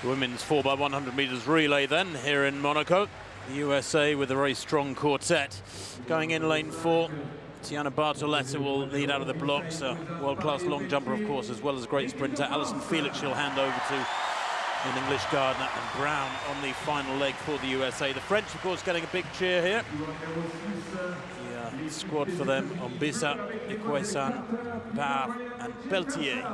The women's 4x100 meters relay then here in Monaco. The USA with a very strong quartet. Going in lane 4, Tiana Bartoletta will lead out of the blocks. A world-class long jumper, of course, as well as a great sprinter. Alison Felix she'll hand over to in English Gardner, and Brown on the final leg for the USA. The French, of course, getting a big cheer here. The squad for them: Ombissa, Equesan, Barre and Peltier.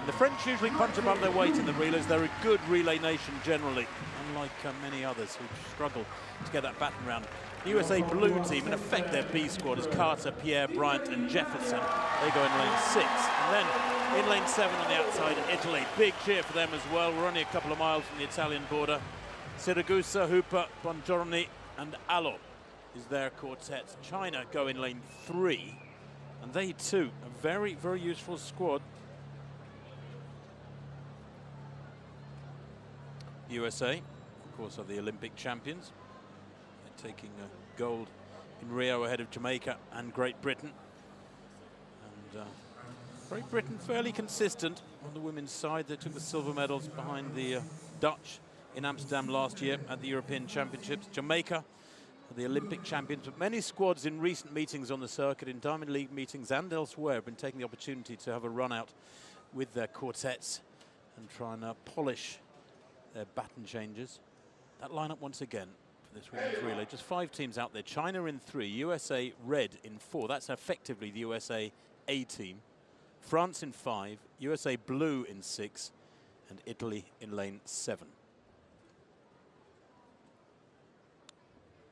The French usually punch above their weight in the relays. They're a good relay nation generally, unlike many others who struggle to get that baton round. The USA blue team, in effect their B squad, is Carter, Pierre, Bryant and Jefferson. They go in lane 6. And then in lane 7 on the outside, Italy. Big cheer for them as well. We're only a couple of miles from the Italian border. Siragusa, Hooper, Bongiorni and Allo is their quartet. China go in lane 3. And they too, a very, very useful squad. USA, of course, are the Olympic champions. They're taking gold in Rio ahead of Jamaica and Great Britain. And Great Britain fairly consistent on the women's side. They took the silver medals behind the Dutch in Amsterdam last year at the European Championships. Jamaica are the Olympic champions, but many squads in recent meetings on the circuit, in Diamond League meetings and elsewhere, have been taking the opportunity to have a run out with their quartets and try and polish their baton changes. That lineup once again for this women's relay. Just 5 teams out there. China in 3, USA red in 4. That's effectively the USA A team. France in 5, USA blue in 6, and Italy in lane 7.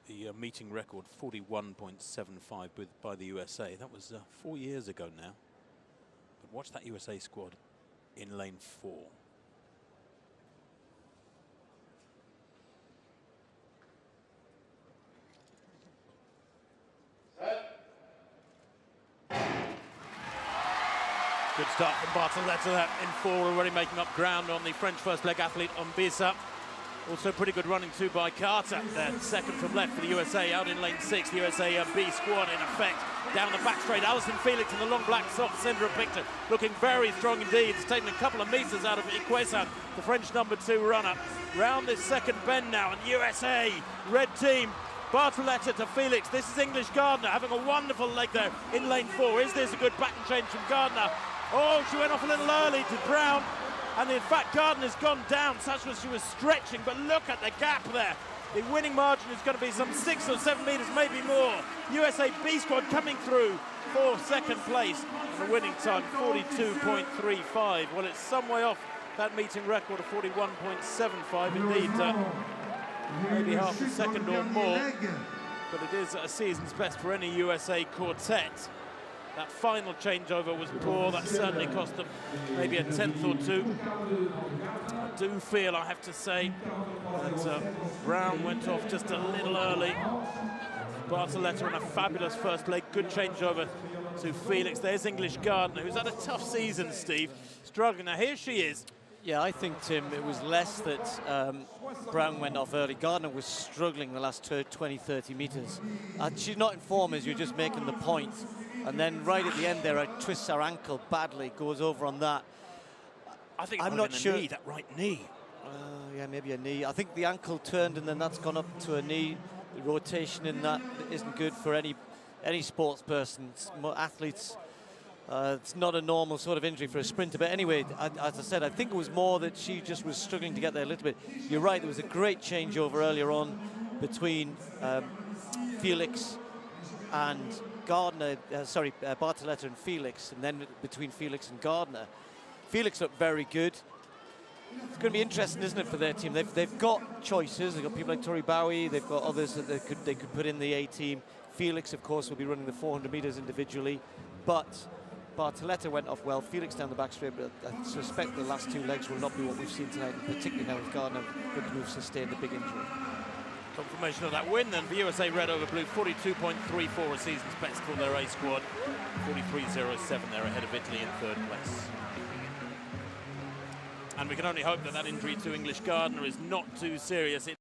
The meeting record 41.75 by the USA. That was 4 years ago now. But watch that USA squad in lane 4. Good start from Bartoletta in 4, already making up ground on the French first leg athlete Ombissa. Also pretty good running too by Carter. Then second from left for the USA, out in lane 6. The USA B squad in effect. Down the back straight, Alison Felix in the long black socks, centre of picture. Looking very strong indeed. It's taken a couple of metres out of Equesan, the French number 2 runner. Round this second bend now, and USA, red team. Bartoletta to Felix. This is English Gardner having a wonderful leg there in lane 4. Is this a good baton change from Gardner? Oh, she went off a little early to Brown. And in fact, Gardner's gone down, such as she was stretching. But look at the gap there. The winning margin is going to be some 6 or 7 metres, maybe more. USA B squad coming through for second place. The winning time, 42.35. Well, it's some way off that meeting record of 41.75. Indeed, maybe half a second or more. But it is a season's best for any USA quartet. That final changeover was poor. That certainly cost them maybe a 10th or 2. I do feel, I have to say, that Brown went off just a little early. Bartoletta on a fabulous first leg. Good changeover to Felix. There's English Gardner, who's had a tough season, Steve. Struggling. Now here she is. Yeah, I think, Tim, it was less that Brown went off early. Gardner was struggling the last 20, 30 metres. She's not in form, as you're just making the point. And then right at the end there, twists her ankle badly, goes over on that. I think I'm not sure. Knee, that right knee. Yeah, maybe a knee. I think the ankle turned and then that's gone up to a knee. The rotation in that isn't good for any sports person, athletes. It's not a normal sort of injury for a sprinter. But anyway, as I said, I think it was more that she just was struggling to get there a little bit. You're right, there was a great changeover earlier on between Felix and Gardner, Bartoletta and Felix, and then between Felix and Gardner. Felix looked very good. It's going to be interesting, isn't it, for their team? They've got choices. They've got people like Tori Bowie. They've got others that they could put in the A team. Felix, of course, will be running the 400 metres individually, but Bartoletta went off well. Felix down the back straight, but I suspect the last 2 legs will not be what we've seen tonight, particularly now with Gardner looking to have sustained a big injury. Confirmation of that win then for USA red over blue, 42.34, a season's best for their A squad. 43.07, they're ahead of Italy in 3rd place. And we can only hope that that injury to English Gardner is not too serious.